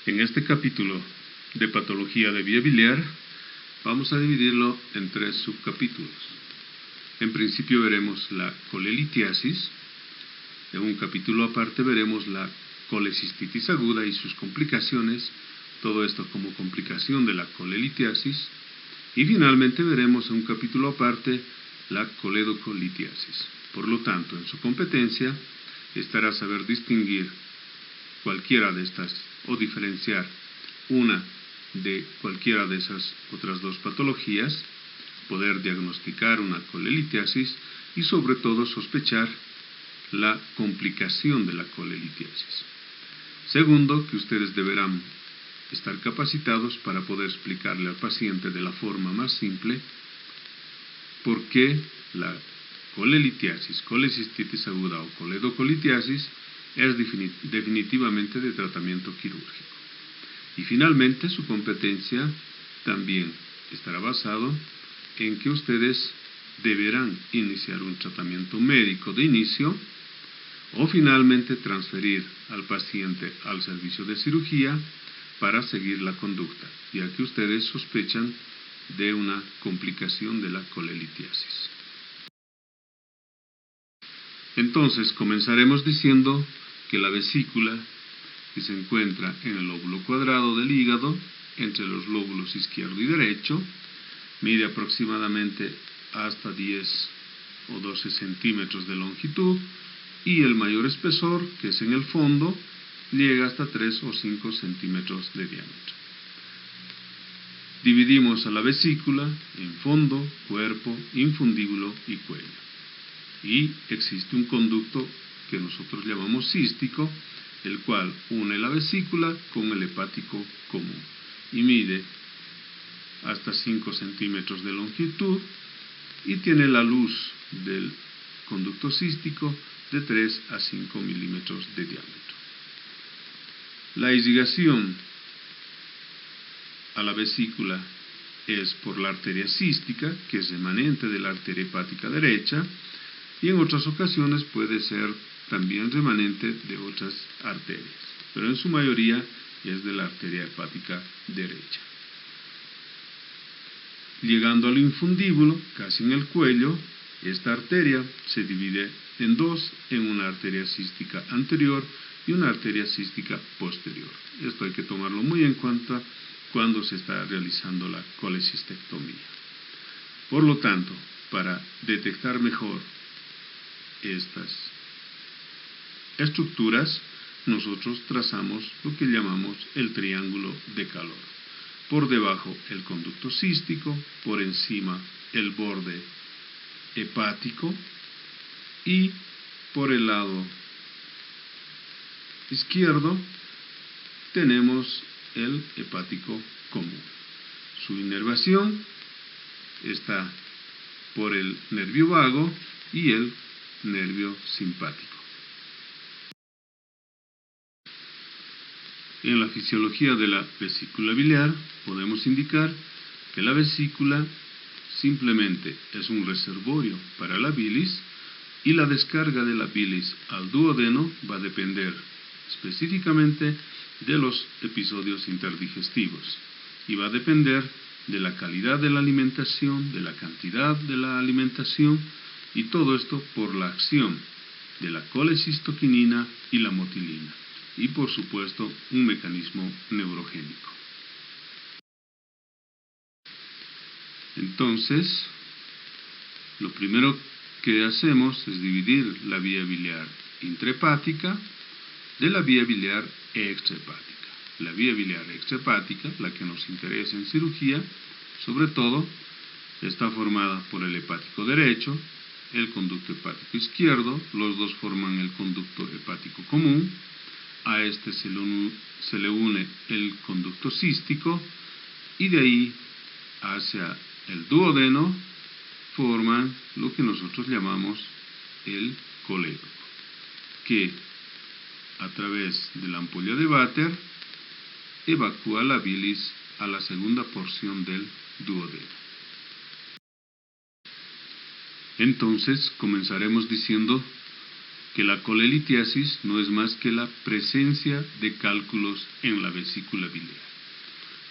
En este capítulo de patología de vía biliar vamos a dividirlo en 3 subcapítulos. En principio veremos la colelitiasis. En un capítulo aparte veremos la colecistitis aguda y sus complicaciones, todo esto como complicación de la colelitiasis. Y finalmente veremos en un capítulo aparte la coledocolitiasis. Por lo tanto, en su competencia estará saber distinguir cualquiera de estas o diferenciar una de cualquiera de esas otras dos patologías, poder diagnosticar una colelitiasis y sobre todo sospechar la complicación de la colelitiasis. Segundo, que ustedes deberán estar capacitados para poder explicarle al paciente de la forma más simple por qué la colelitiasis, colecistitis aguda o coledocolitiasis es definitivamente de tratamiento quirúrgico. Y finalmente, su competencia también estará basado en que ustedes deberán iniciar un tratamiento médico de inicio o finalmente transferir al paciente al servicio de cirugía para seguir la conducta, ya que ustedes sospechan de una complicación de la colelitiasis. Entonces, comenzaremos diciendo que la vesícula, que se encuentra en el lóbulo cuadrado del hígado, entre los lóbulos izquierdo y derecho, mide aproximadamente hasta 10 o 12 centímetros de longitud y el mayor espesor, que es en el fondo, llega hasta 3 o 5 centímetros de diámetro. Dividimos a la vesícula en fondo, cuerpo, infundíbulo y cuello. Y existe un conducto que nosotros llamamos cístico, el cual une la vesícula con el hepático común y mide hasta 5 centímetros de longitud y tiene la luz del conducto cístico de 3 a 5 milímetros de diámetro. La irrigación a la vesícula es por la arteria cística, que es remanente de la arteria hepática derecha, y en otras ocasiones puede ser también remanente de otras arterias, pero en su mayoría es de la arteria hepática derecha. Llegando al infundíbulo, casi en el cuello, esta arteria se divide en dos, en una arteria cística anterior y una arteria cística posterior. Esto hay que tomarlo muy en cuenta cuando se está realizando la colecistectomía. Por lo tanto, para detectar mejor estas estructuras, nosotros trazamos lo que llamamos el triángulo de calor. Por debajo el conducto cístico, por encima el borde hepático y por el lado izquierdo tenemos el hepático común. Su inervación está por el nervio vago y el nervio simpático. En la fisiología de la vesícula biliar podemos indicar que la vesícula simplemente es un reservorio para la bilis y la descarga de la bilis al duodeno va a depender específicamente de los episodios interdigestivos y va a depender de la calidad de la alimentación, de la cantidad de la alimentación y todo esto por la acción de la colecistoquinina y la motilina y por supuesto un mecanismo neurogénico. Entonces, lo primero que hacemos es dividir la vía biliar intrahepática de la vía biliar extrahepática. La vía biliar extrahepática, la que nos interesa en cirugía, sobre todo, está formada por el hepático derecho, el conducto hepático izquierdo, los dos forman el conducto hepático común, a este se le une el conducto cístico y de ahí hacia el duodeno forman lo que nosotros llamamos el colédoco, que a través de la ampolla de Vater evacúa la bilis a la segunda porción del duodeno. Entonces comenzaremos diciendo que la colelitiasis no es más que la presencia de cálculos en la vesícula biliar.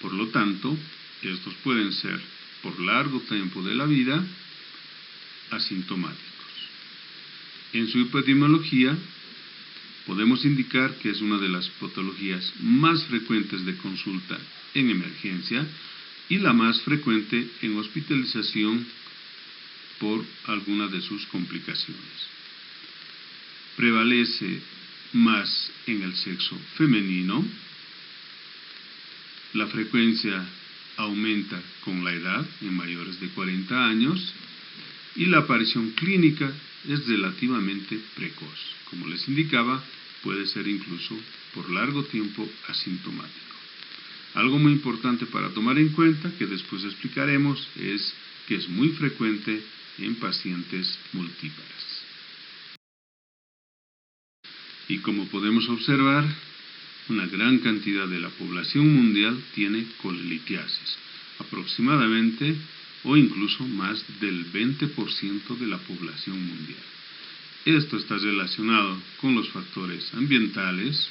Por lo tanto, estos pueden ser, por largo tiempo de la vida, asintomáticos. En su epidemiología, podemos indicar que es una de las patologías más frecuentes de consulta en emergencia y la más frecuente en hospitalización por alguna de sus complicaciones. Prevalece más en el sexo femenino, la frecuencia aumenta con la edad en mayores de 40 años y la aparición clínica es relativamente precoz. Como les indicaba, puede ser incluso por largo tiempo asintomático. Algo muy importante para tomar en cuenta, que después explicaremos, es que es muy frecuente en pacientes multíparas. Y como podemos observar, una gran cantidad de la población mundial tiene colelitiasis, aproximadamente o incluso más del 20% de la población mundial. Esto está relacionado con los factores ambientales,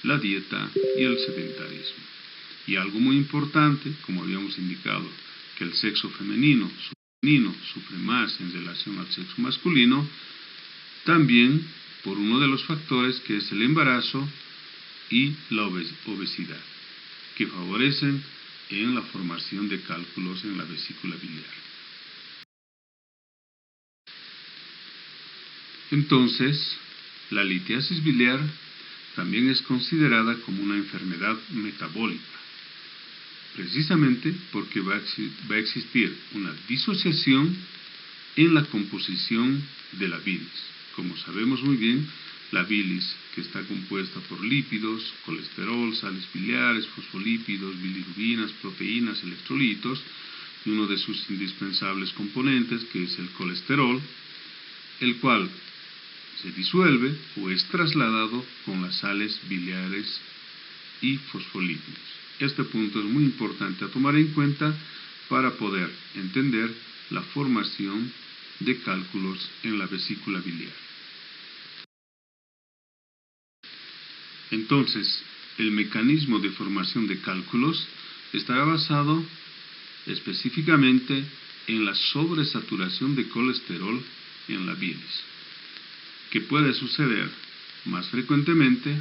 la dieta y el sedentarismo. Y algo muy importante, como habíamos indicado, que el sexo femenino sufre más en relación al sexo masculino, también por uno de los factores que es el embarazo y la obesidad, que favorecen en la formación de cálculos en la vesícula biliar. Entonces, la litiasis biliar también es considerada como una enfermedad metabólica, precisamente porque va a existir una disociación en la composición de la bilis. Como sabemos muy bien, la bilis, que está compuesta por lípidos, colesterol, sales biliares, fosfolípidos, bilirrubinas, proteínas, electrolitos, y uno de sus indispensables componentes, que es el colesterol, el cual se disuelve o es trasladado con las sales biliares y fosfolípidos. Este punto es muy importante a tomar en cuenta para poder entender la formación de cálculos en la vesícula biliar. Entonces, el mecanismo de formación de cálculos estará basado específicamente en la sobresaturación de colesterol en la bilis, que puede suceder más frecuentemente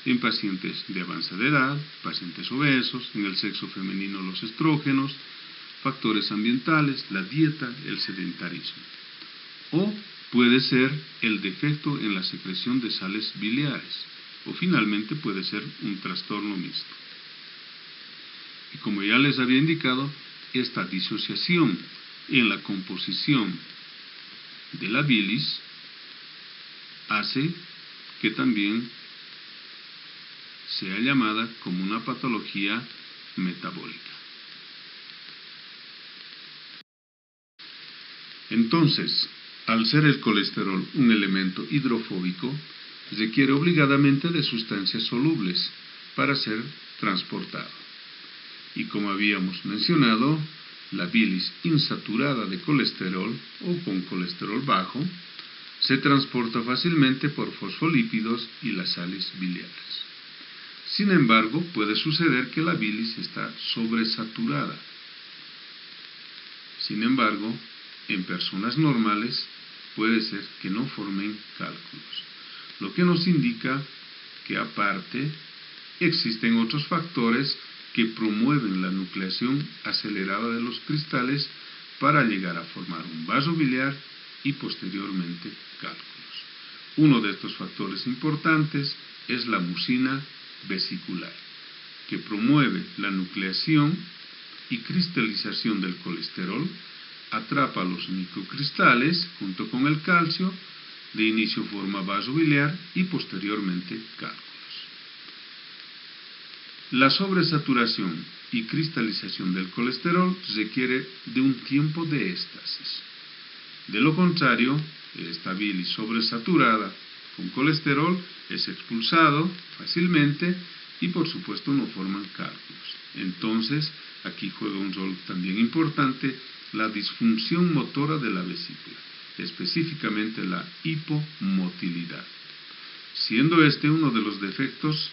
en pacientes de avanzada edad, pacientes obesos, en el sexo femenino los estrógenos, factores ambientales, la dieta, el sedentarismo. O puede ser el defecto en la secreción de sales biliares, o finalmente puede ser un trastorno mixto. Y como ya les había indicado, esta disociación en la composición de la bilis hace que también sea llamada como una patología metabólica. Entonces, al ser el colesterol un elemento hidrofóbico, requiere obligadamente de sustancias solubles para ser transportado. Y como habíamos mencionado, la bilis insaturada de colesterol o con colesterol bajo se transporta fácilmente por fosfolípidos y las sales biliares. Sin embargo, puede suceder que la bilis está sobresaturada. Sin embargo, en personas normales puede ser que no formen cálculos, lo que nos indica que aparte existen otros factores que promueven la nucleación acelerada de los cristales para llegar a formar un vaso biliar y posteriormente cálculos. Uno de estos factores importantes es la mucina vesicular, que promueve la nucleación y cristalización del colesterol, atrapa los microcristales junto con el calcio, de inicio forma vaso biliar y posteriormente cálculos. La sobresaturación y cristalización del colesterol requiere de un tiempo de éstasis. De lo contrario, esta bilis sobresaturada con colesterol es expulsado fácilmente y por supuesto no forman cálculos. Entonces, aquí juega un rol también importante la disfunción motora de la vesícula, específicamente la hipomotilidad. siendo este uno de los defectos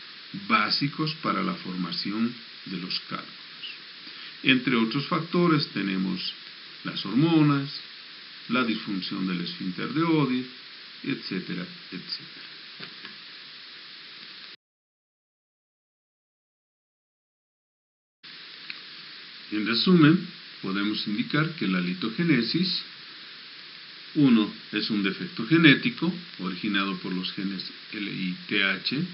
básicos para la formación de los cálculos. Entre otros factores tenemos las hormonas, la disfunción del esfínter de Oddi, etcétera, etcétera. En resumen, podemos indicar que la litogénesis, uno, es un defecto genético originado por los genes LITH,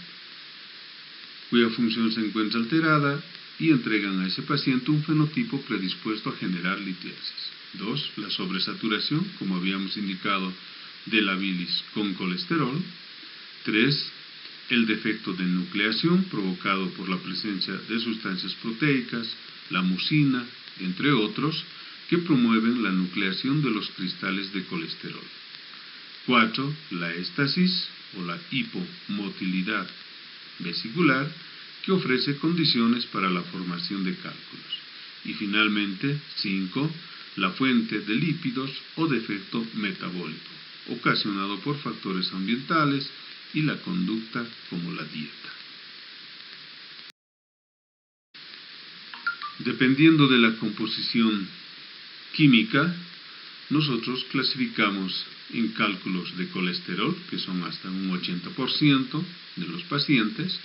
cuya función se encuentra alterada y entregan a ese paciente un fenotipo predispuesto a generar litiasis. 2. La sobresaturación, como habíamos indicado, de la bilis con colesterol. 3. El defecto de nucleación provocado por la presencia de sustancias proteicas, la mucina, entre otros, que promueven la nucleación de los cristales de colesterol. 4. La éstasis o la hipomotilidad vesicular, que ofrece condiciones para la formación de cálculos. Y finalmente, 5. La fuente de lípidos o defecto metabólico, ocasionado por factores ambientales y la conducta como la dieta. Dependiendo de la composición química, nosotros clasificamos en cálculos de colesterol, que son hasta un 80% de los pacientes,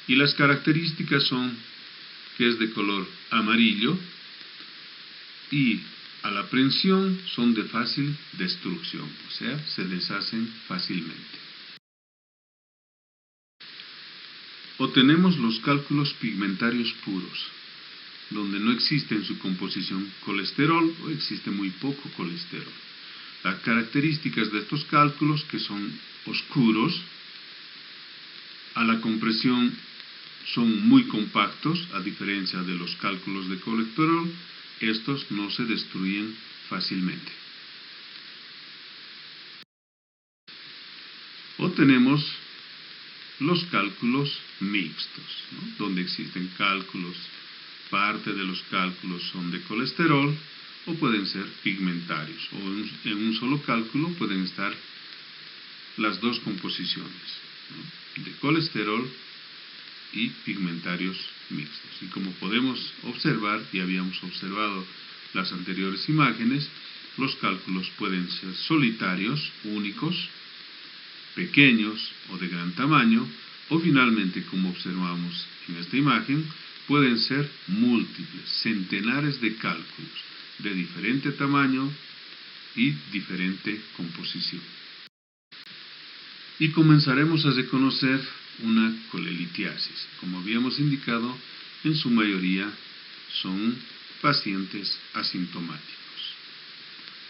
y las características son que es de color amarillo y a la prensión son de fácil destrucción, o sea, se deshacen fácilmente. O tenemos los cálculos pigmentarios puros, donde no existe en su composición colesterol o existe muy poco colesterol. Las características de estos cálculos, que son oscuros, a la compresión son muy compactos, a diferencia de los cálculos de colesterol, estos no se destruyen fácilmente. O tenemos los cálculos mixtos, ¿no? Donde existen cálculos, parte de los cálculos son de colesterol o pueden ser pigmentarios, o en un solo cálculo pueden estar las dos composiciones, ¿no? De colesterol y pigmentarios mixtos. Y como podemos observar, y habíamos observado las anteriores imágenes, los cálculos pueden ser solitarios, únicos, pequeños o de gran tamaño, o finalmente, como observamos en esta imagen, pueden ser múltiples, centenares de cálculos de diferente tamaño y diferente composición. Y comenzaremos a reconocer una colelitiasis. Como habíamos indicado, en su mayoría son pacientes asintomáticos.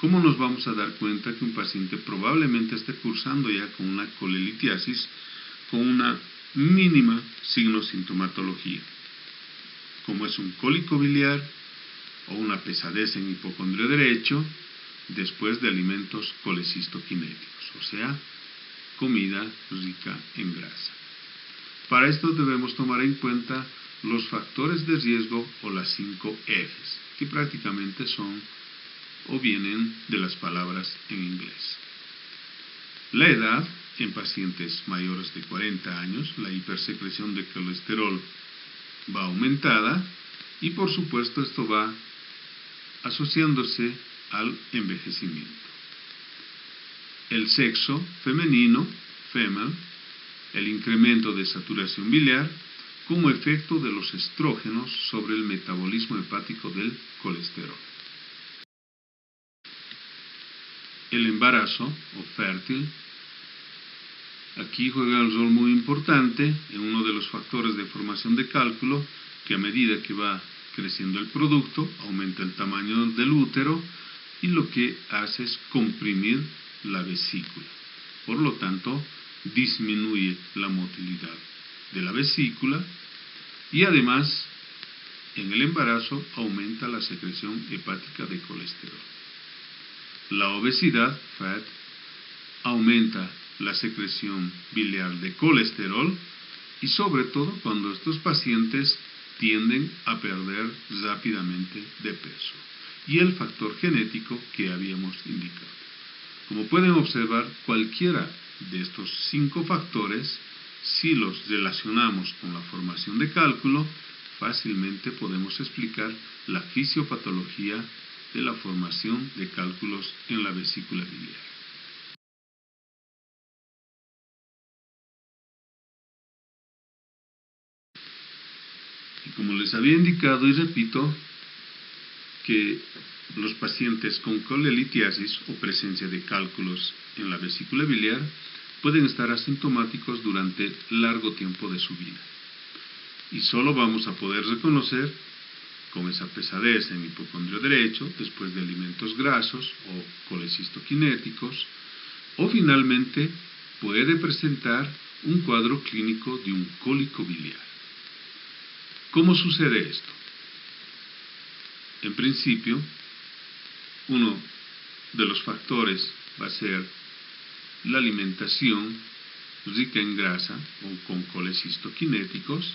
¿Cómo nos vamos a dar cuenta que un paciente probablemente esté cursando ya con una colelitiasis con una mínima signo-sintomatología? Como es un cólico biliar o una pesadez en hipocondrio derecho después de alimentos colecistoquinéticos, o sea, comida rica en grasa. Para esto debemos tomar en cuenta los factores de riesgo o las 5 Fs, que prácticamente son o vienen de las palabras en inglés. La edad, en pacientes mayores de 40 años, la hipersecreción de colesterol va aumentada y por supuesto esto va asociándose al envejecimiento. El sexo femenino, female, el incremento de saturación biliar como efecto de los estrógenos sobre el metabolismo hepático del colesterol. El embarazo o fértil, aquí juega un rol muy importante en uno de los factores de formación de cálculo, que a medida que va creciendo el producto, aumenta el tamaño del útero y lo que hace es comprimir la vesícula. Por lo tanto, disminuye la motilidad de la vesícula y además, en el embarazo, aumenta la secreción hepática de colesterol. La obesidad, fat, aumenta la secreción biliar de colesterol y sobre todo cuando estos pacientes tienden a perder rápidamente de peso. Y el factor genético que habíamos indicado. Como pueden observar, cualquiera de estos 5 factores, si los relacionamos con la formación de cálculo, fácilmente podemos explicar la fisiopatología de la formación de cálculos en la vesícula biliar. Y como les había indicado y repito, que los pacientes con colelitiasis o presencia de cálculos en la vesícula biliar pueden estar asintomáticos durante largo tiempo de su vida. Y solo vamos a poder reconocer con esa pesadez en hipocondrio derecho después de alimentos grasos o colecistoquinéticos, o finalmente puede presentar un cuadro clínico de un cólico biliar. ¿Cómo sucede esto? En principio, uno de los factores va a ser la alimentación rica en grasa o con colecistoquinéticos,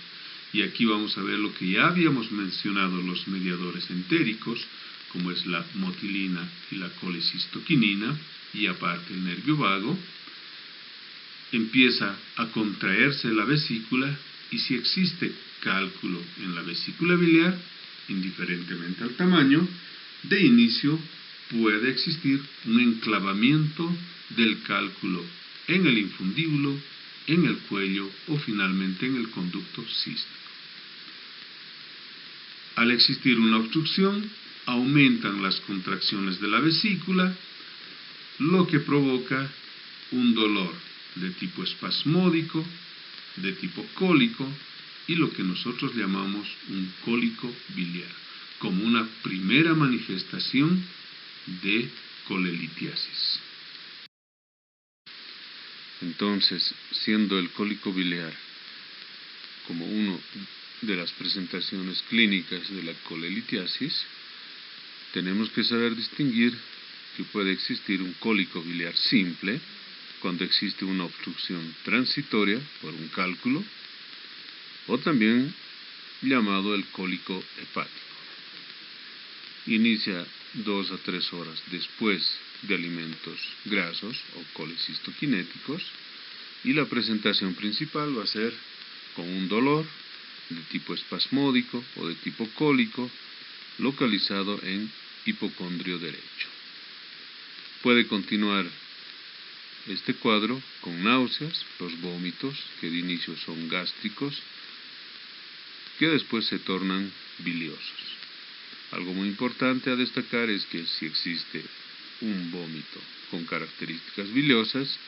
y aquí vamos a ver lo que ya habíamos mencionado, los mediadores entéricos, como es la motilina y la colecistoquinina, y aparte el nervio vago. Empieza a contraerse la vesícula, y si existe cálculo en la vesícula biliar, indiferentemente al tamaño, de inicio puede existir un enclavamiento del cálculo en el infundíbulo, en el cuello o finalmente en el conducto cístico. Al existir una obstrucción, aumentan las contracciones de la vesícula, lo que provoca un dolor de tipo espasmódico, de tipo cólico, y lo que nosotros llamamos un cólico biliar, como una primera manifestación de colelitiasis. Entonces, siendo el cólico biliar como una de las presentaciones clínicas de la colelitiasis, tenemos que saber distinguir que puede existir un cólico biliar simple, cuando existe una obstrucción transitoria por un cálculo, o también llamado el cólico hepático. Inicia 2 a 3 horas después de alimentos grasos o colecistoquinéticos, y la presentación principal va a ser con un dolor de tipo espasmódico o de tipo cólico localizado en hipocondrio derecho. Puede continuar este cuadro con náuseas, los vómitos, que de inicio son gástricos, que después se tornan biliosos. Algo muy importante a destacar es que si existe un vómito con características biliosas,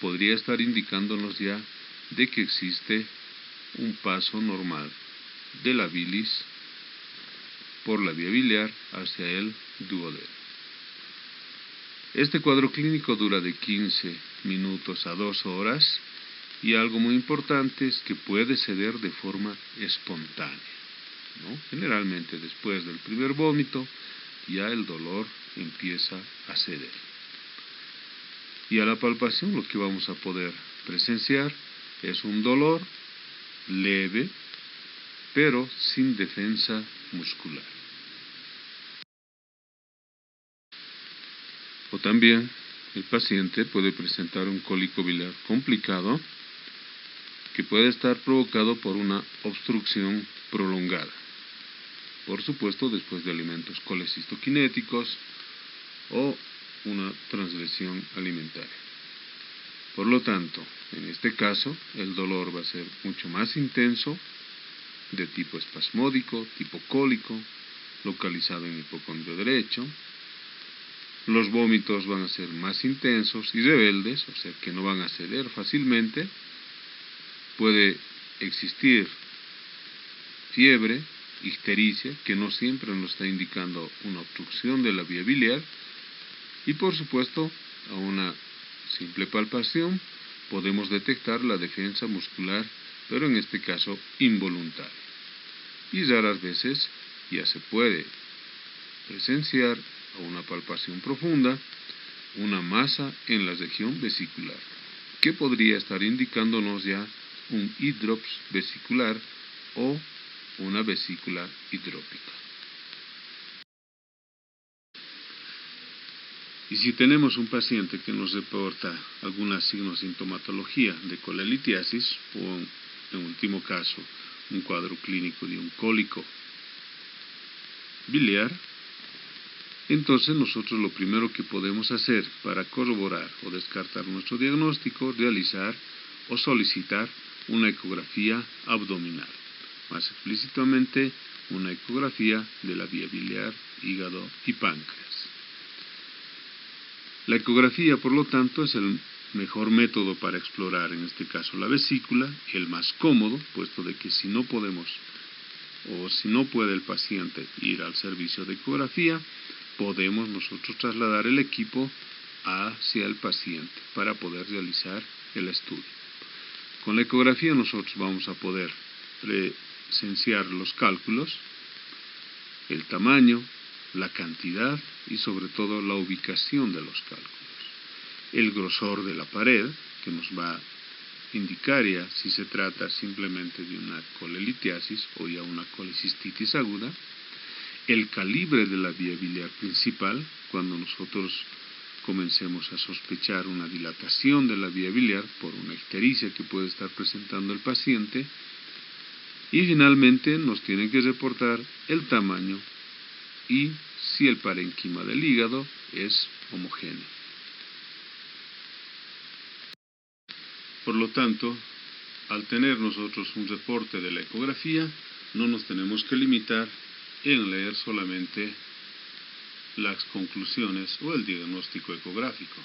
podría estar indicándonos ya de que existe un paso normal de la bilis por la vía biliar hacia el duodeno. Este cuadro clínico dura de 15 minutos a 2 horas, y algo muy importante es que puede ceder de forma espontánea, ¿no? Generalmente después del primer vómito ya el dolor empieza a ceder. Y a la palpación lo que vamos a poder presenciar es un dolor leve, pero sin defensa muscular. O también el paciente puede presentar un cólico biliar complicado, que puede estar provocado por una obstrucción prolongada, por supuesto después de alimentos colecistoquinéticos o una transgresión alimentaria. Por lo tanto, en este caso, el dolor va a ser mucho más intenso, de tipo espasmódico, tipo cólico, localizado en hipocondrio derecho. Los vómitos van a ser más intensos y rebeldes, o sea que no van a ceder fácilmente. Puede existir fiebre, ictericia, que no siempre nos está indicando una obstrucción de la vía biliar, y por supuesto, a una simple palpación podemos detectar la defensa muscular, pero en este caso involuntaria. Y raras veces ya se puede presenciar a una palpación profunda una masa en la región vesicular, que podría estar indicándonos ya un hidrops vesicular o una vesícula hidrópica. Y si tenemos un paciente que nos reporta alguna sintomatología de colelitiasis o, en último caso, un cuadro clínico de un cólico biliar, entonces nosotros lo primero que podemos hacer para corroborar o descartar nuestro diagnóstico, realizar o solicitar una ecografía abdominal, más explícitamente una ecografía de la vía biliar, hígado y páncreas. La ecografía, por lo tanto, es el mejor método para explorar, en este caso, la vesícula, el más cómodo, puesto de que si no podemos o si no puede el paciente ir al servicio de ecografía, podemos nosotros trasladar el equipo hacia el paciente para poder realizar el estudio. Con la ecografía nosotros vamos a poder presenciar los cálculos, el tamaño, la cantidad y sobre todo la ubicación de los cálculos, el grosor de la pared, que nos va a indicar ya si se trata simplemente de una colelitiasis o ya una colecistitis aguda, el calibre de la vía biliar principal, cuando nosotros comencemos a sospechar una dilatación de la vía biliar por una ictericia que puede estar presentando el paciente, y finalmente nos tiene que reportar el tamaño y si el parénquima del hígado es homogéneo. Por lo tanto, al tener nosotros un reporte de la ecografía, no nos tenemos que limitar en leer solamente las conclusiones o el diagnóstico ecográfico.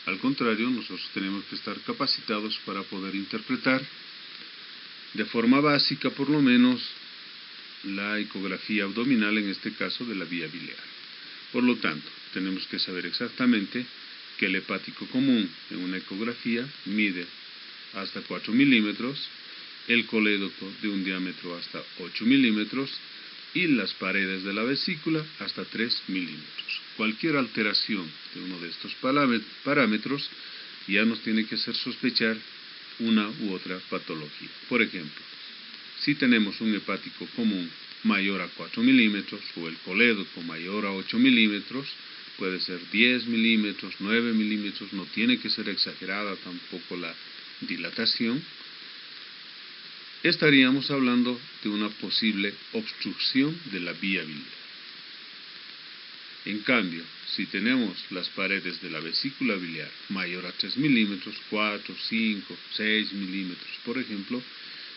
Al contrario, nosotros tenemos que estar capacitados para poder interpretar de forma básica, por lo menos, la ecografía abdominal, en este caso de la vía biliar. Por lo tanto, tenemos que saber exactamente que el hepático común en una ecografía mide hasta 4 milímetros, el colédoco de un diámetro hasta 8 milímetros y las paredes de la vesícula hasta 3 milímetros. Cualquier alteración de uno de estos parámetros ya nos tiene que hacer sospechar una u otra patología. Por ejemplo, si tenemos un hepático común mayor a 4 milímetros o el colédoco mayor a 8 milímetros, puede ser 10 milímetros, 9 milímetros, no tiene que ser exagerada tampoco la dilatación, estaríamos hablando de una posible obstrucción de la vía biliar. En cambio, si tenemos las paredes de la vesícula biliar mayor a 3 milímetros, 4, 5, 6 milímetros, por ejemplo,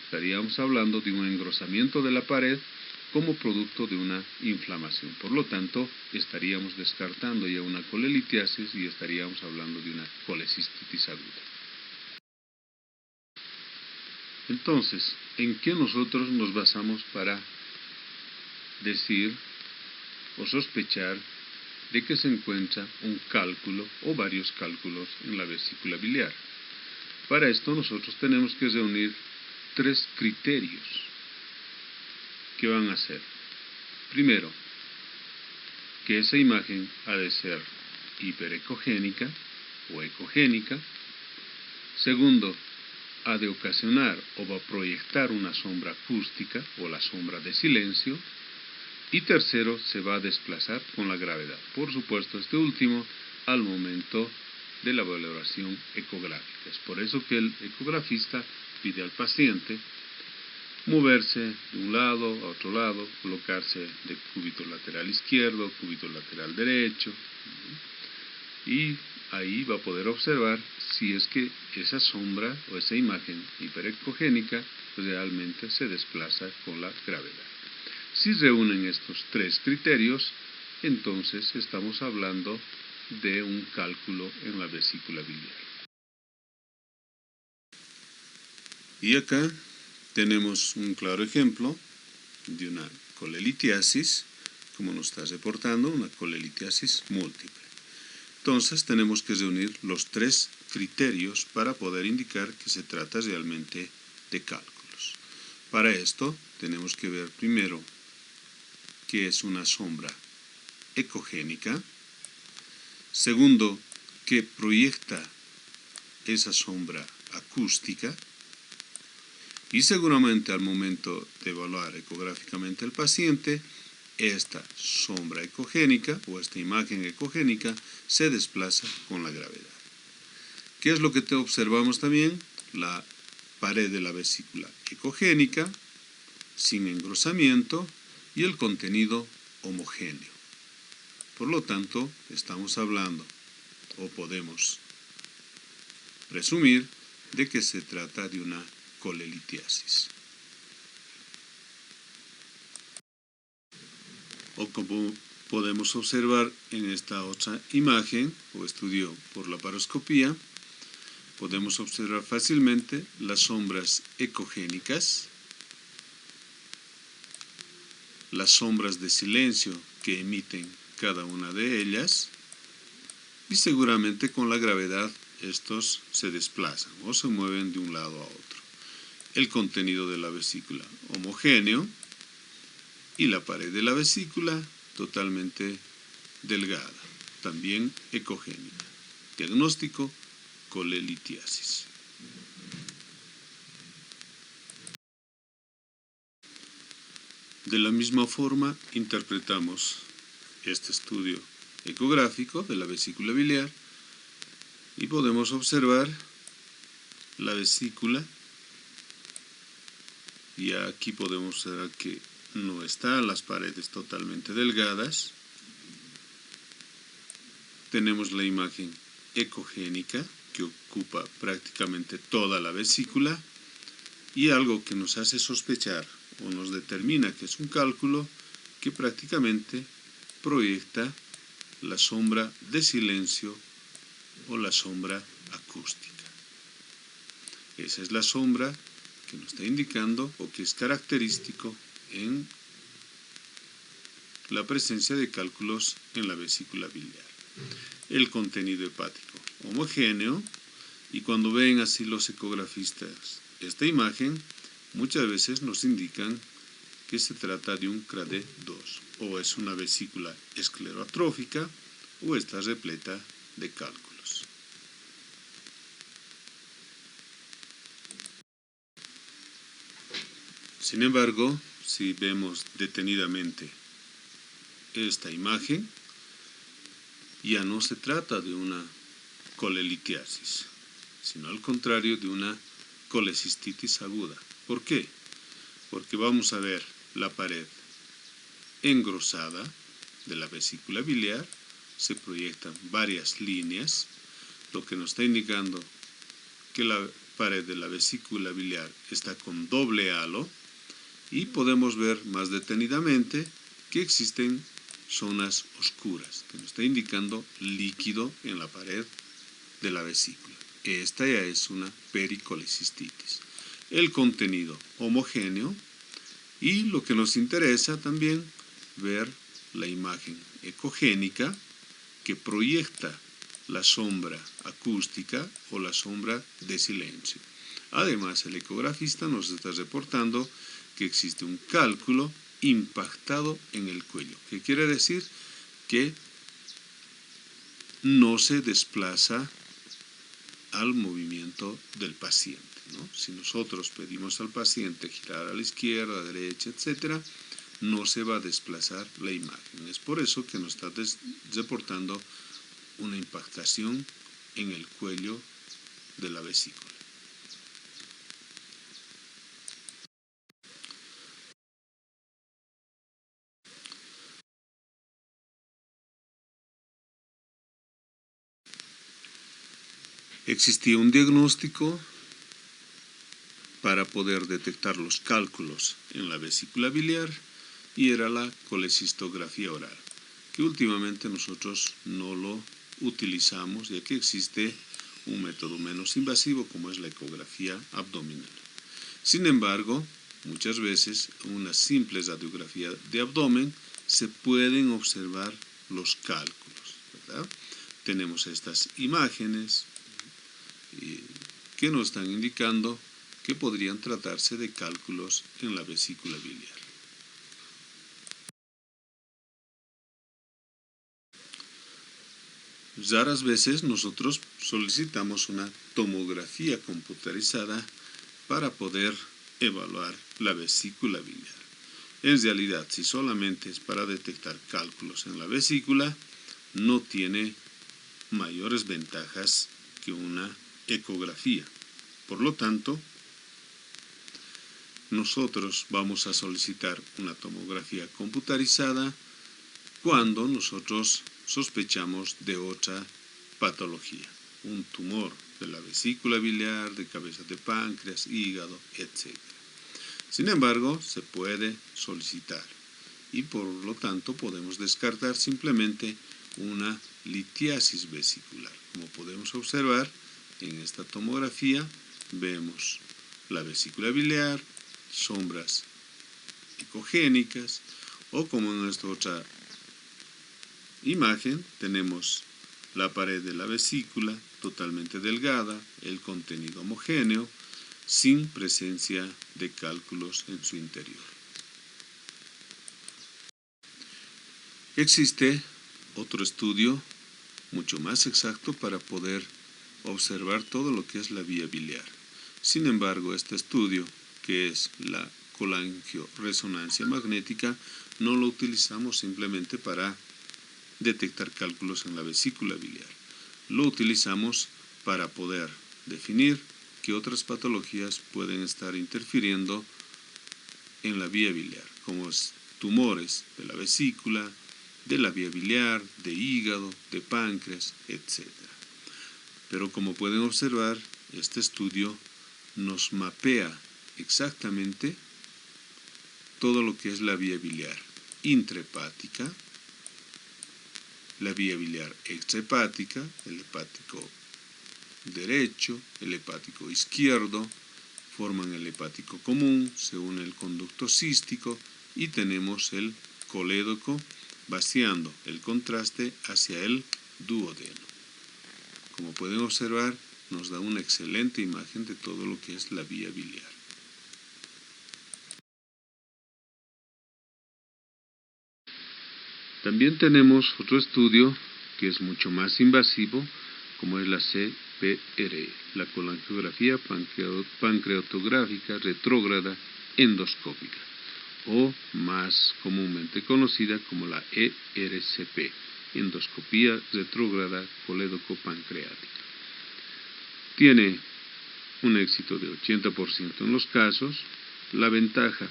estaríamos hablando de un engrosamiento de la pared como producto de una inflamación. Por lo tanto, estaríamos descartando ya una colelitiasis y estaríamos hablando de una colecistitis aguda. Entonces, ¿en qué nosotros nos basamos para decir o sospechar de que se encuentra un cálculo o varios cálculos en la vesícula biliar? Para esto nosotros tenemos que reunir 3 criterios que van a ser: primero, que esa imagen ha de ser hiperecogénica o ecogénica; segundo, ha de ocasionar o va a proyectar una sombra acústica o la sombra de silencio; y tercero, se va a desplazar con la gravedad. Por supuesto, este último al momento de la valoración ecográfica. Es por eso que el ecografista pide al paciente moverse de un lado a otro lado, colocarse de cúbito lateral izquierdo, cúbito lateral derecho, y ahí va a poder observar si es que esa sombra o esa imagen hiperecogénica realmente se desplaza con la gravedad. Si reúnen estos 3 criterios, entonces estamos hablando de un cálculo en la vesícula biliar. Y acá tenemos un claro ejemplo de una colelitiasis, como nos está reportando, una colelitiasis múltiple. Entonces tenemos que reunir los 3 criterios para poder indicar que se trata realmente de cálculos. Para esto tenemos que ver primero qué es una sombra ecogénica; segundo, que proyecta esa sombra acústica; y seguramente al momento de evaluar ecográficamente al paciente, esta sombra ecogénica o esta imagen ecogénica se desplaza con la gravedad. ¿Qué es lo que observamos también? La pared de la vesícula ecogénica, sin engrosamiento, y el contenido homogéneo. Por lo tanto, estamos hablando, o podemos presumir, de que se trata de una colelitiasis. O como podemos observar en esta otra imagen o estudio por laparoscopía, podemos observar fácilmente las sombras ecogénicas, las sombras de silencio que emiten cada una de ellas, y seguramente con la gravedad estos se desplazan o se mueven de un lado a otro. El contenido de la vesícula homogéneo y la pared de la vesícula totalmente delgada, también ecogénica. Diagnóstico: colelitiasis. De la misma forma interpretamos este estudio ecográfico de la vesícula biliar y podemos observar la vesícula. Y aquí podemos observar que no están las paredes totalmente delgadas. Tenemos la imagen ecogénica que ocupa prácticamente toda la vesícula, y algo que nos hace sospechar o nos determina que es un cálculo que prácticamente proyecta la sombra de silencio o la sombra acústica. Esa es la sombra que nos está indicando o que es característico en la presencia de cálculos en la vesícula biliar. El contenido hepático homogéneo, y cuando ven así los ecografistas esta imagen, muchas veces nos indican que se trata de un CRADE 2, o es una vesícula escleroatrófica, o está repleta de cálculos. Sin embargo, si vemos detenidamente esta imagen, ya no se trata de una colelitiasis, sino al contrario de una colecistitis aguda. ¿Por qué? Porque vamos a ver la pared engrosada de la vesícula biliar, se proyectan varias líneas, lo que nos está indicando que la pared de la vesícula biliar está con doble halo, y podemos ver más detenidamente que existen zonas oscuras, que nos está indicando líquido en la pared de la vesícula. Esta ya es una pericolecistitis. El contenido homogéneo, y lo que nos interesa también ver la imagen ecogénica que proyecta la sombra acústica o la sombra de silencio. Además, el ecografista nos está reportando que existe un cálculo impactado en el cuello, que quiere decir que no se desplaza al movimiento del paciente, ¿no? Si nosotros pedimos al paciente girar a la izquierda, a la derecha, etc., no se va a desplazar la imagen. Es por eso que nos está reportando una impactación en el cuello de la vesícula. Existía un diagnóstico para poder detectar los cálculos en la vesícula biliar, y era la colecistografía oral, que últimamente nosotros no lo utilizamos, ya que existe un método menos invasivo como es la ecografía abdominal. Sin embargo, muchas veces en una simple radiografía de abdomen se pueden observar los cálculos, ¿verdad? Tenemos estas imágenes que nos están indicando que podrían tratarse de cálculos en la vesícula biliar. Raras veces nosotros solicitamos una tomografía computarizada para poder evaluar la vesícula biliar. En realidad, si solamente es para detectar cálculos en la vesícula, no tiene mayores ventajas que una ecografía. Por lo tanto, nosotros vamos a solicitar una tomografía computarizada cuando nosotros sospechamos de otra patología, un tumor de la vesícula biliar, de cabeza de páncreas, hígado, etc. Sin embargo, se puede solicitar y por lo tanto podemos descartar simplemente una litiasis vesicular. Como podemos observar en esta tomografía, vemos la vesícula biliar, sombras ecogénicas, o como en esta otra imagen tenemos la pared de la vesícula totalmente delgada, el contenido homogéneo, sin presencia de cálculos en su interior. Existe otro estudio mucho más exacto para poder observar todo lo que es la vía biliar. Sin embargo, este estudio, que es la colangioresonancia magnética, no lo utilizamos simplemente para detectar cálculos en la vesícula biliar. Lo utilizamos para poder definir qué otras patologías pueden estar interfiriendo en la vía biliar, como tumores de la vesícula, de la vía biliar, de hígado, de páncreas, etc. Pero como pueden observar, este estudio nos mapea exactamente todo lo que es la vía biliar intrahepática, la vía biliar extrahepática, el hepático derecho, el hepático izquierdo, forman el hepático común, se une el conducto cístico y tenemos el colédoco vaciando el contraste hacia el duodeno. Como pueden observar, nos da una excelente imagen de todo lo que es la vía biliar. También tenemos otro estudio que es mucho más invasivo, como es la CPRE, la colangiografía pancreatográfica retrógrada endoscópica, o más comúnmente conocida como la ERCP, endoscopía retrógrada colédoco-pancreática. Tiene un éxito de 80% en los casos. La ventaja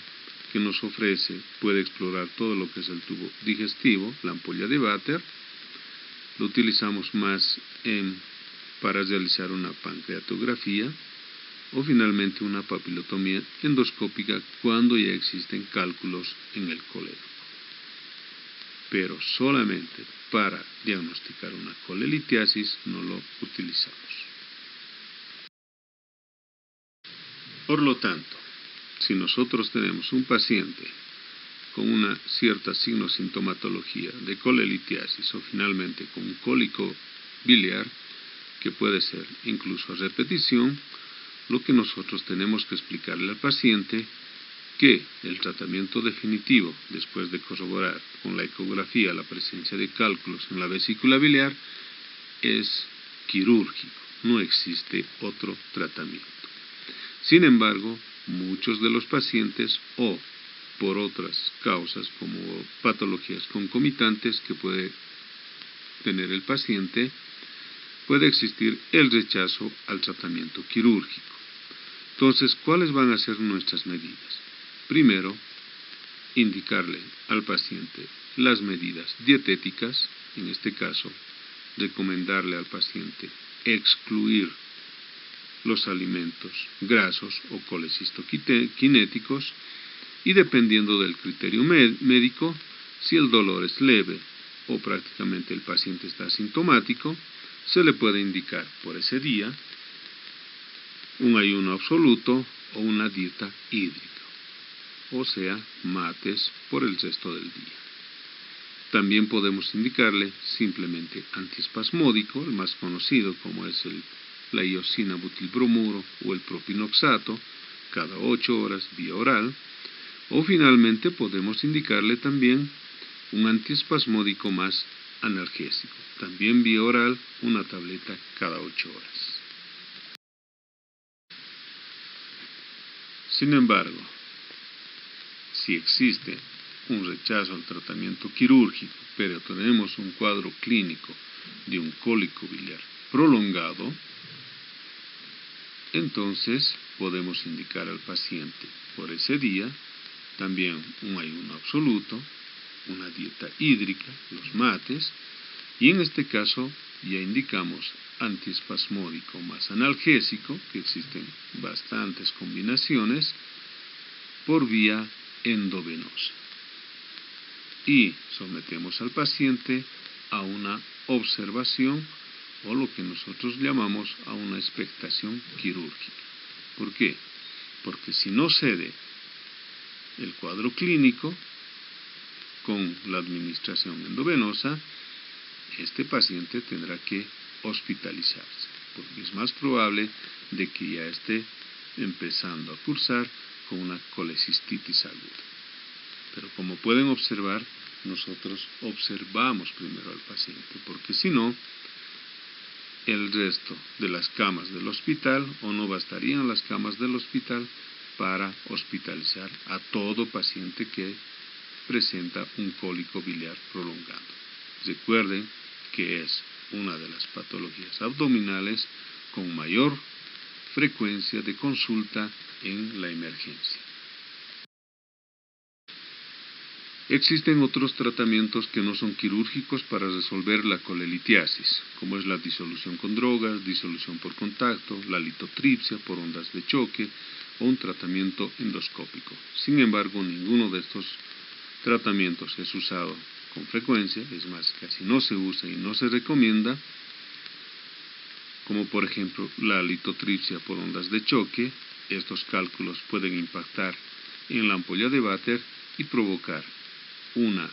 que nos ofrece puede explorar todo lo que es el tubo digestivo, la ampolla de Vater. Lo utilizamos más para realizar una pancreatografía o finalmente una papilotomía endoscópica cuando ya existen cálculos en el colédoco. Pero solamente para diagnosticar una colelitiasis no lo utilizamos. Por lo tanto, si nosotros tenemos un paciente con una cierta signosintomatología de colelitiasis o finalmente con un cólico biliar, que puede ser incluso a repetición, lo que nosotros tenemos que explicarle al paciente que el tratamiento definitivo, después de corroborar con la ecografía la presencia de cálculos en la vesícula biliar, es quirúrgico, no existe otro tratamiento. Sin embargo, muchos de los pacientes o por otras causas como patologías concomitantes que puede tener el paciente, puede existir el rechazo al tratamiento quirúrgico. Entonces, ¿cuáles van a ser nuestras medidas? Primero, indicarle al paciente las medidas dietéticas, en este caso, recomendarle al paciente excluir los alimentos grasos o colecistoquinéticos y dependiendo del criterio médico, si el dolor es leve o prácticamente el paciente está asintomático, se le puede indicar por ese día un ayuno absoluto o una dieta hídrica, o sea, mates por el resto del día. También podemos indicarle simplemente antiespasmódico, el más conocido como es la iosina butilbromuro o el propinoxato, cada 8 horas vía oral, o finalmente podemos indicarle también un antiespasmódico más analgésico, también vía oral, una tableta cada 8 horas. Sin embargo, si existe un rechazo al tratamiento quirúrgico, pero tenemos un cuadro clínico de un cólico biliar prolongado, entonces podemos indicar al paciente por ese día también un ayuno absoluto, una dieta hídrica, los mates, y en este caso ya indicamos antiespasmódico más analgésico, que existen bastantes combinaciones, por vía endovenosa. Y sometemos al paciente a una observación o lo que nosotros llamamos a una expectación quirúrgica. ¿Por qué? Porque si no cede el cuadro clínico con la administración endovenosa, este paciente tendrá que hospitalizarse, porque es más probable de que ya esté empezando a cursar con una colecistitis aguda. Pero como pueden observar, nosotros observamos primero al paciente, porque si no, el resto de las camas del hospital, o no bastarían las camas del hospital para hospitalizar a todo paciente que presenta un cólico biliar prolongado. Recuerden que es una de las patologías abdominales con mayor frecuencia de consulta en la emergencia. Existen otros tratamientos que no son quirúrgicos para resolver la colelitiasis, como es la disolución con drogas, disolución por contacto, la litotripsia por ondas de choque o un tratamiento endoscópico. Sin embargo, ninguno de estos tratamientos es usado con frecuencia, es más, casi no se usa y no se recomienda, como por ejemplo la litotripsia por ondas de choque. Estos cálculos pueden impactar en la ampolla de Vater y provocar una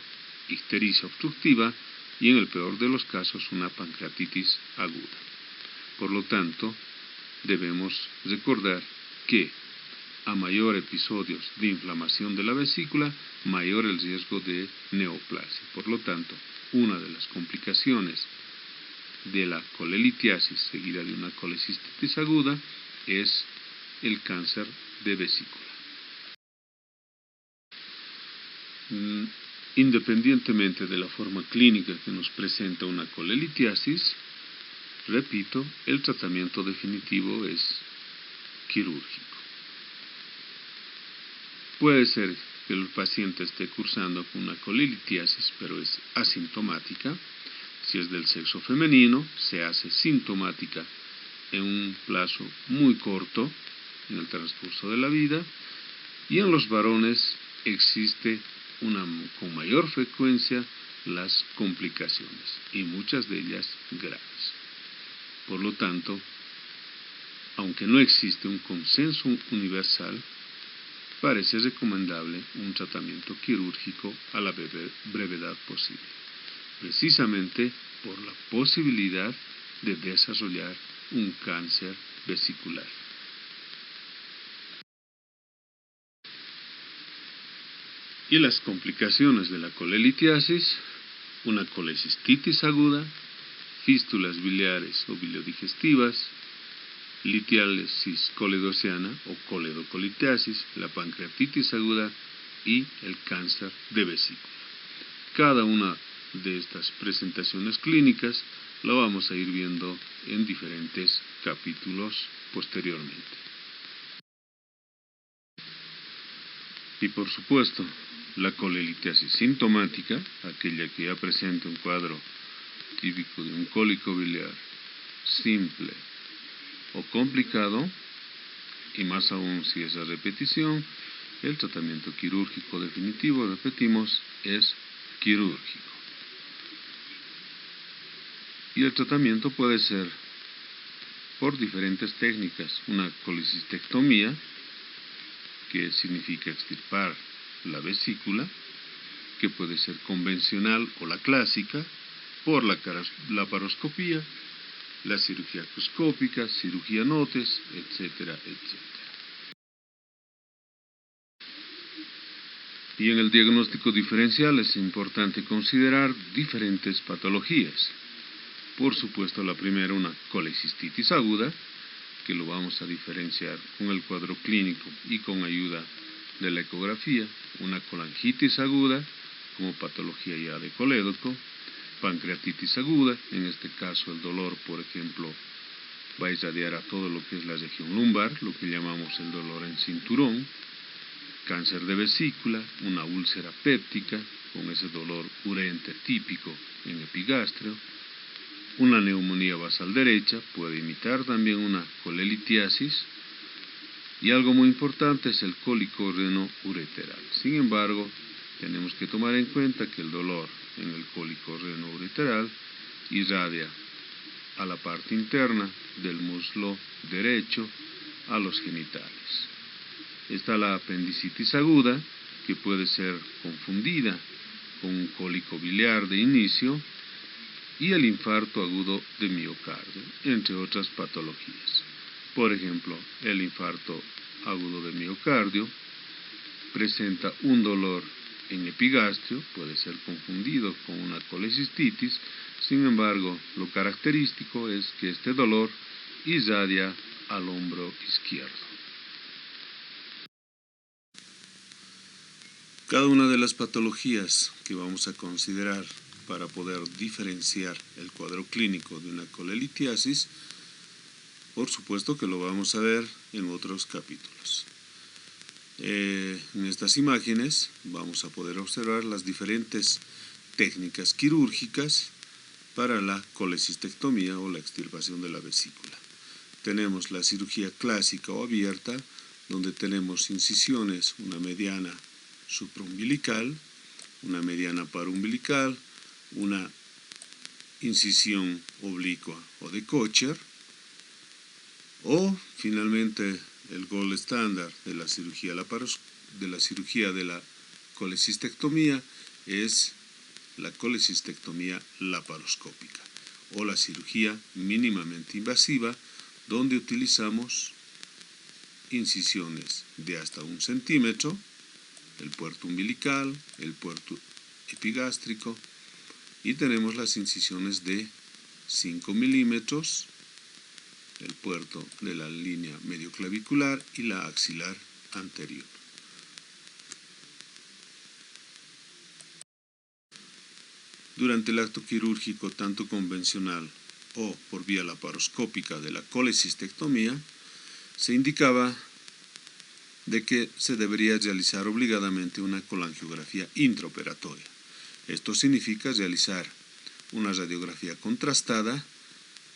ictericia obstructiva y en el peor de los casos una pancreatitis aguda. Por lo tanto, debemos recordar que a mayor episodios de inflamación de la vesícula, mayor el riesgo de neoplasia. Por lo tanto, una de las complicaciones de la colelitiasis seguida de una colecistitis aguda es el cáncer de vesícula. Independientemente de la forma clínica que nos presenta una colelitiasis, repito, el tratamiento definitivo es quirúrgico. Puede ser que el paciente esté cursando con una colelitiasis, pero es asintomática. Si es del sexo femenino, se hace sintomática en un plazo muy corto en el transcurso de la vida, y en los varones existe con mayor frecuencia las complicaciones, y muchas de ellas graves. Por lo tanto, aunque no existe un consenso universal, parece recomendable un tratamiento quirúrgico a la brevedad posible, precisamente por la posibilidad de desarrollar un cáncer vesicular. Y las complicaciones de la colelitiasis: una colecistitis aguda, fístulas biliares o biliodigestivas, litiasis coledociana o coledocolitiasis, la pancreatitis aguda y el cáncer de vesícula. Cada una de estas presentaciones clínicas la vamos a ir viendo en diferentes capítulos posteriormente. Y por supuesto, la colelitiasis sintomática, aquella que ya presenta un cuadro típico de un cólico biliar simple o complicado, y más aún si es a repetición, el tratamiento quirúrgico definitivo, repetimos, es quirúrgico. Y el tratamiento puede ser por diferentes técnicas: una colecistectomía, que significa extirpar la vesícula, que puede ser convencional o la clásica, por la laparoscopía, la cirugía acroscópica, cirugía Notes, etcétera, etcétera. Y en el diagnóstico diferencial es importante considerar diferentes patologías. Por supuesto, la primera, una colecistitis aguda, que lo vamos a diferenciar con el cuadro clínico y con ayuda de la ecografía, una colangitis aguda, como patología ya de colédoco, pancreatitis aguda, en este caso el dolor, por ejemplo, va a irradiar a todo lo que es la región lumbar, lo que llamamos el dolor en cinturón, cáncer de vesícula, una úlcera péptica, con ese dolor urente típico en epigastrio, una neumonía basal derecha, puede imitar también una colelitiasis, y algo muy importante es el cólico renoureteral. Sin embargo, tenemos que tomar en cuenta que el dolor en el cólico renoureteral irradia a la parte interna del muslo derecho, a los genitales. Está la apendicitis aguda, que puede ser confundida con un cólico biliar de inicio, y el infarto agudo de miocardio, entre otras patologías. Por ejemplo, el infarto agudo de miocardio presenta un dolor en epigastrio, puede ser confundido con una colecistitis. Sin embargo, lo característico es que este dolor irradia al hombro izquierdo. Cada una de las patologías que vamos a considerar para poder diferenciar el cuadro clínico de una colelitiasis, por supuesto que lo vamos a ver en otros capítulos. En estas imágenes vamos a poder observar las diferentes técnicas quirúrgicas para la colecistectomía o la extirpación de la vesícula. Tenemos la cirugía clásica o abierta, donde tenemos incisiones, una mediana supraumbilical, una mediana paraumbilical, una incisión oblicua o de Kocher, o finalmente el gold estándar de la cirugía de la colecistectomía es la colecistectomía laparoscópica o la cirugía mínimamente invasiva, donde utilizamos incisiones de hasta 1 centímetro, el puerto umbilical, el puerto epigástrico, y tenemos las incisiones de 5 milímetros, el puerto de la línea medioclavicular y la axilar anterior. Durante el acto quirúrgico, tanto convencional o por vía laparoscópica de la colecistectomía, se indicaba de que se debería realizar obligadamente una colangiografía intraoperatoria. Esto significa realizar una radiografía contrastada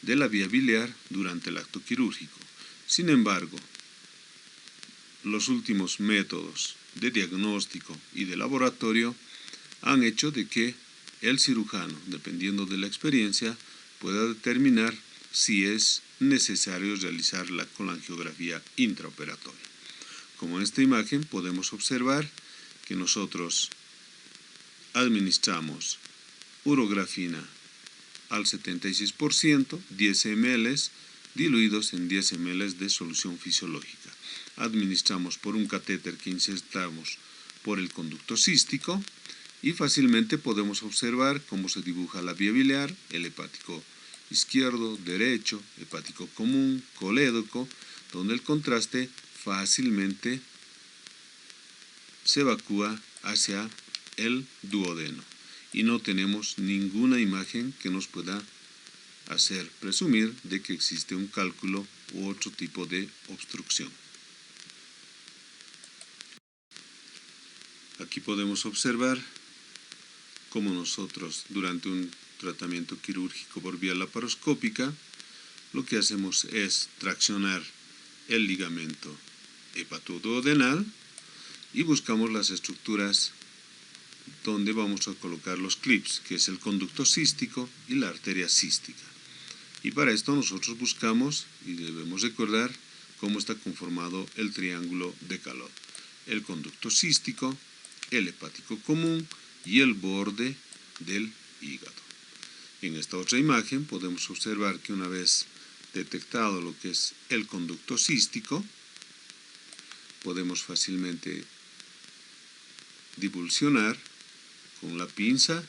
de la vía biliar durante el acto quirúrgico. Sin embargo, los últimos métodos de diagnóstico y de laboratorio han hecho de que el cirujano, dependiendo de la experiencia, pueda determinar si es necesario realizar la colangiografía intraoperatoria. Como en esta imagen podemos observar que nosotros administramos urografina al 76%, 10 ml, diluidos en 10 ml de solución fisiológica. Administramos por un catéter que insertamos por el conducto cístico y fácilmente podemos observar cómo se dibuja la vía biliar, el hepático izquierdo, derecho, hepático común, colédoco, donde el contraste fácilmente se evacúa hacia el duodeno y no tenemos ninguna imagen que nos pueda hacer presumir de que existe un cálculo u otro tipo de obstrucción. Aquí podemos observar cómo nosotros durante un tratamiento quirúrgico por vía laparoscópica lo que hacemos es traccionar el ligamento hepatoduodenal y buscamos las estructuras donde vamos a colocar los clips, que es el conducto cístico y la arteria cística. Y para esto nosotros buscamos, y debemos recordar, cómo está conformado el triángulo de Calot: el conducto cístico, el hepático común y el borde del hígado. En esta otra imagen podemos observar que una vez detectado lo que es el conducto cístico, podemos fácilmente divulsionar con la pinza.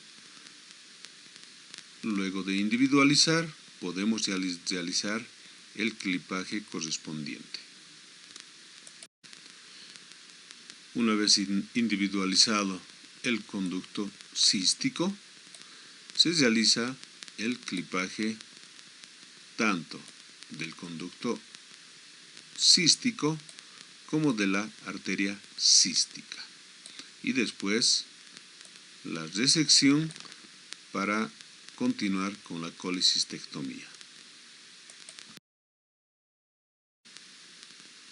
Luego de individualizar, podemos realizar el clipaje correspondiente. Una vez individualizado el conducto cístico, se realiza el clipaje tanto del conducto cístico como de la arteria cística, y después la resección para continuar con la colecistectomía.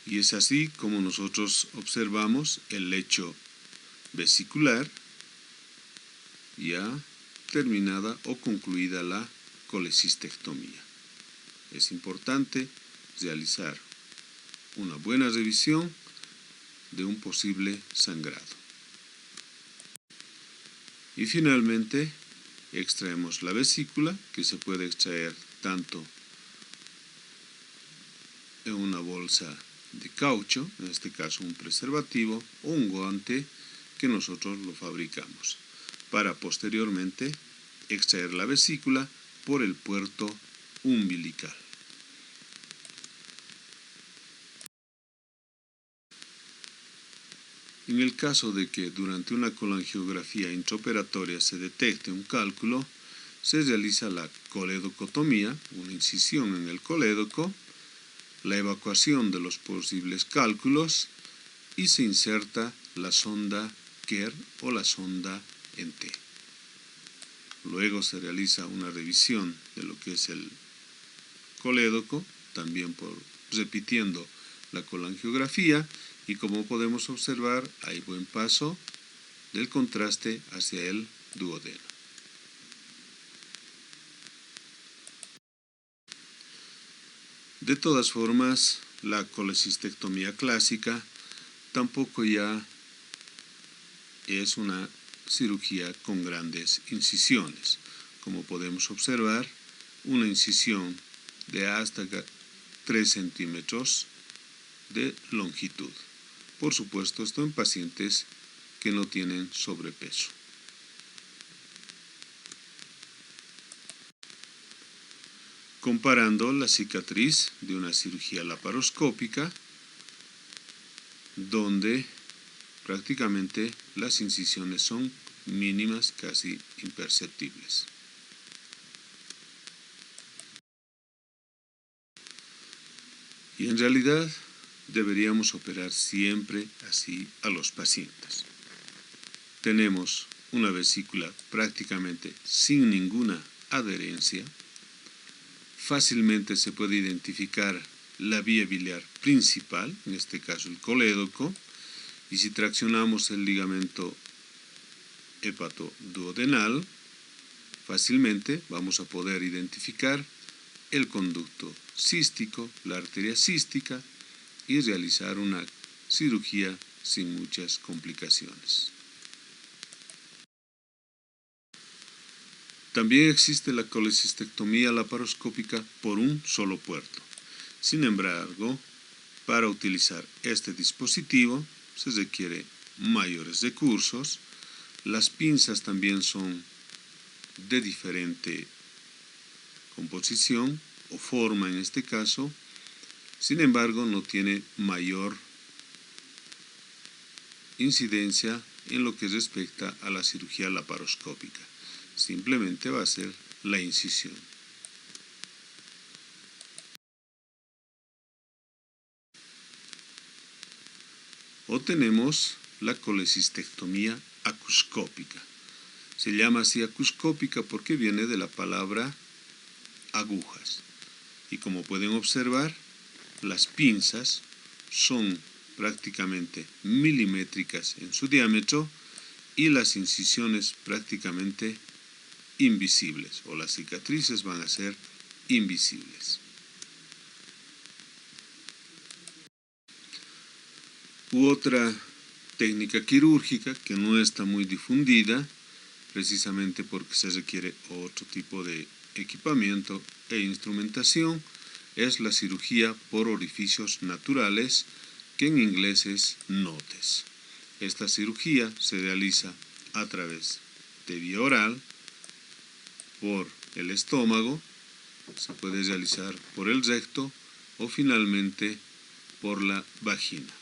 Y es así como nosotros observamos el lecho vesicular ya terminada o concluida la colecistectomía. Es importante realizar una buena revisión de un posible sangrado. Y finalmente extraemos la vesícula, que se puede extraer tanto en una bolsa de caucho, en este caso un preservativo, o un guante que nosotros lo fabricamos, para posteriormente extraer la vesícula por el puerto umbilical. En el caso de que durante una colangiografía intraoperatoria se detecte un cálculo, se realiza la colédocotomía, una incisión en el colédoco, la evacuación de los posibles cálculos y se inserta la sonda Kerr o la sonda en T. Luego se realiza una revisión de lo que es el colédoco, también repitiendo la colangiografía, y como podemos observar hay buen paso del contraste hacia el duodeno. De todas formas, la colecistectomía clásica tampoco ya es una cirugía con grandes incisiones. Como podemos observar, una incisión de hasta 3 centímetros de longitud. Por supuesto, esto en pacientes que no tienen sobrepeso. Comparando la cicatriz de una cirugía laparoscópica, donde prácticamente las incisiones son mínimas, casi imperceptibles. Y en realidad deberíamos operar siempre así a los pacientes. Tenemos una vesícula prácticamente sin ninguna adherencia. Fácilmente se puede identificar la vía biliar principal, en este caso el colédoco, y si traccionamos el ligamento hepatoduodenal, fácilmente vamos a poder identificar el conducto cístico, la arteria cística, y realizar una cirugía sin muchas complicaciones. También existe la colecistectomía laparoscópica por un solo puerto. Sin embargo, para utilizar este dispositivo se requiere mayores recursos. Las pinzas también son de diferente composición o forma en este caso. Sin embargo, no tiene mayor incidencia en lo que respecta a la cirugía laparoscópica. Simplemente va a ser la incisión. O tenemos la colecistectomía acuscópica. Se llama así acuscópica porque viene de la palabra agujas. Y como pueden observar, las pinzas son prácticamente milimétricas en su diámetro y las incisiones prácticamente invisibles, o las cicatrices van a ser invisibles. Otra técnica quirúrgica que no está muy difundida, precisamente porque se requiere otro tipo de equipamiento e instrumentación, es la cirugía por orificios naturales, que en inglés es NOTES. Esta cirugía se realiza a través de vía oral, por el estómago, se puede realizar por el recto o finalmente por la vagina.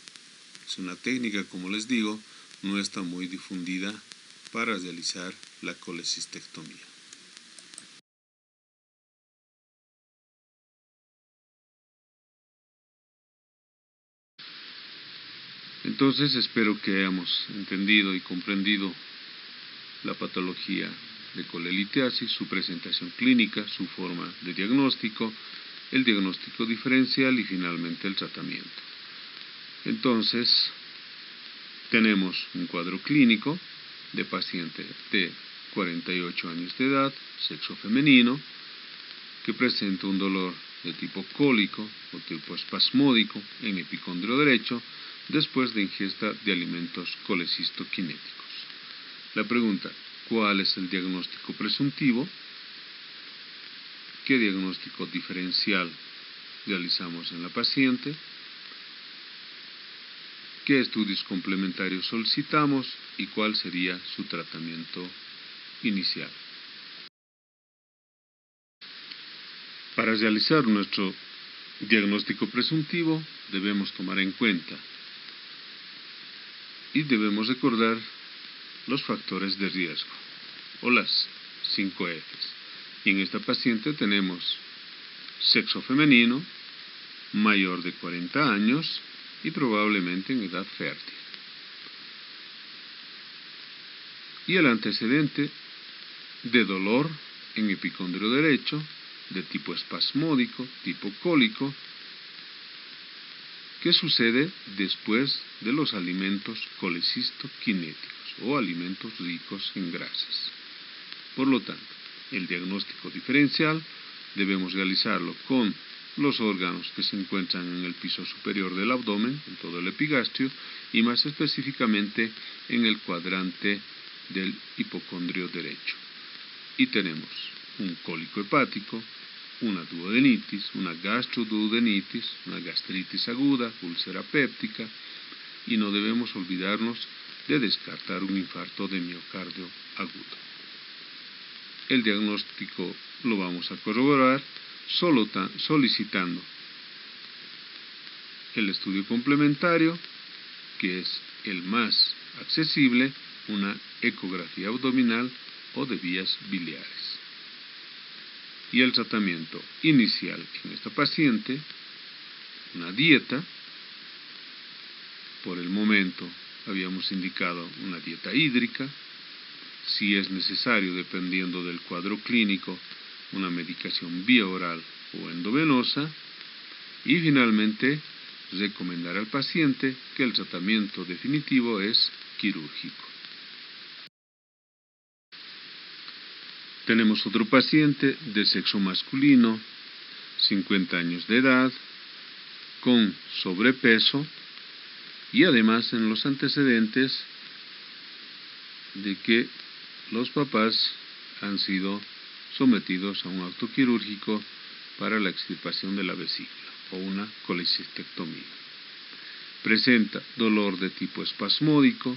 Es una técnica, como les digo, no está muy difundida para realizar la colecistectomía. Entonces espero que hayamos entendido y comprendido la patología de colelitiasis, su presentación clínica, su forma de diagnóstico, el diagnóstico diferencial y finalmente el tratamiento. Entonces, tenemos un cuadro clínico de paciente de 48 años de edad, sexo femenino, que presenta un dolor de tipo cólico o tipo espasmódico en epicondrio derecho después de ingesta de alimentos colecistoquinéticos. La pregunta: ¿cuál es el diagnóstico presuntivo? ¿Qué diagnóstico diferencial realizamos en la paciente? ¿Qué estudios complementarios solicitamos y cuál sería su tratamiento inicial? Para realizar nuestro diagnóstico presuntivo debemos tomar en cuenta y debemos recordar los factores de riesgo o las 5 Fs. Y en esta paciente tenemos sexo femenino, mayor de 40 años y probablemente en edad fértil. Y el antecedente de dolor en epicondrio derecho de tipo espasmódico, tipo cólico, que sucede después de los alimentos colecistoquinéticos o alimentos ricos en grasas. Por lo tanto, el diagnóstico diferencial debemos realizarlo con los órganos que se encuentran en el piso superior del abdomen, en todo el epigastrio, y más específicamente en el cuadrante del hipocondrio derecho. Y tenemos un cólico hepático, una duodenitis, una gastroduodenitis, una gastritis aguda, úlcera péptica, y no debemos olvidarnos de descartar un infarto de miocardio agudo. El diagnóstico lo vamos a corroborar solicitando el estudio complementario, que es el más accesible, una ecografía abdominal o de vías biliares. Y el tratamiento inicial en esta paciente, una dieta. Por el momento habíamos indicado una dieta hídrica. Si es necesario, dependiendo del cuadro clínico, una medicación vía oral o endovenosa. Y finalmente, recomendar al paciente que el tratamiento definitivo es quirúrgico. Tenemos otro paciente de sexo masculino, 50 años de edad, con sobrepeso y además en los antecedentes de que los papás han sido sometidos a un acto quirúrgico para la extirpación de la vesícula o una colecistectomía. Presenta dolor de tipo espasmódico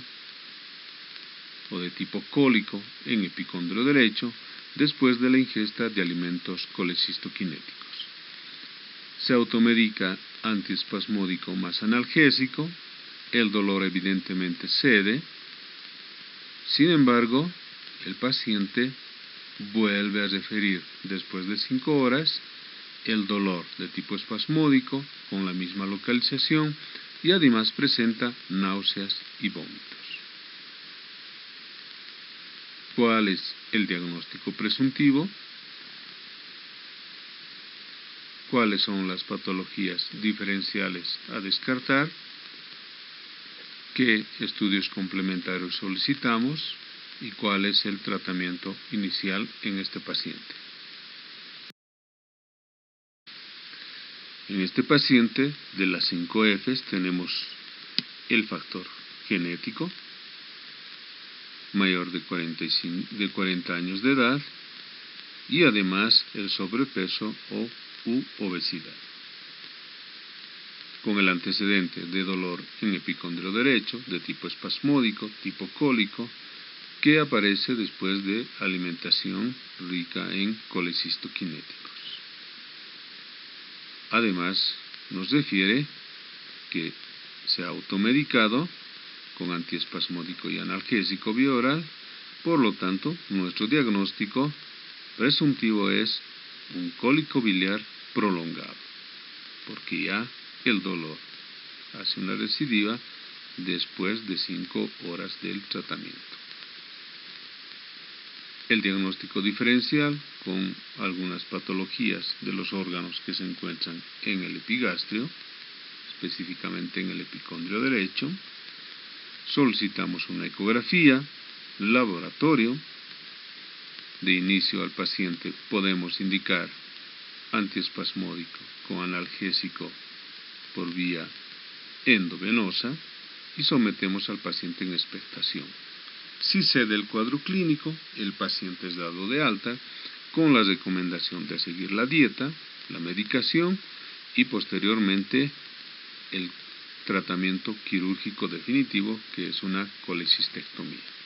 o de tipo cólico en epicondrio derecho después de la ingesta de alimentos colecistoquinéticos. Se automedica antiespasmódico más analgésico, el dolor evidentemente cede. Sin embargo, el paciente vuelve a referir después de 5 horas el dolor de tipo espasmódico con la misma localización y además presenta náuseas y vómitos. ¿Cuál es el diagnóstico presuntivo? ¿Cuáles son las patologías diferenciales a descartar? ¿Qué estudios complementarios solicitamos? ¿Y cuál es el tratamiento inicial en este paciente? En este paciente de las 5 Fs tenemos el factor genético, mayor de 40 años de edad, y además el sobrepeso u obesidad, con el antecedente de dolor en epicondrio derecho, de tipo espasmódico, tipo cólico, que aparece después de alimentación rica en colecistoquinéticos. Además, nos refiere que se ha automedicado con antiespasmódico y analgésico bioral. Por lo tanto, nuestro diagnóstico presuntivo es un cólico biliar prolongado, porque ya el dolor hace una recidiva después de 5 horas del tratamiento. El diagnóstico diferencial con algunas patologías de los órganos que se encuentran en el epigastrio, específicamente en el epicondrio derecho. Solicitamos una ecografía, laboratorio. De inicio al paciente podemos indicar antiespasmódico con analgésico por vía endovenosa y sometemos al paciente en expectación. Si cede el cuadro clínico, el paciente es dado de alta con la recomendación de seguir la dieta, la medicación y posteriormente el tratamiento quirúrgico definitivo, que es una colecistectomía.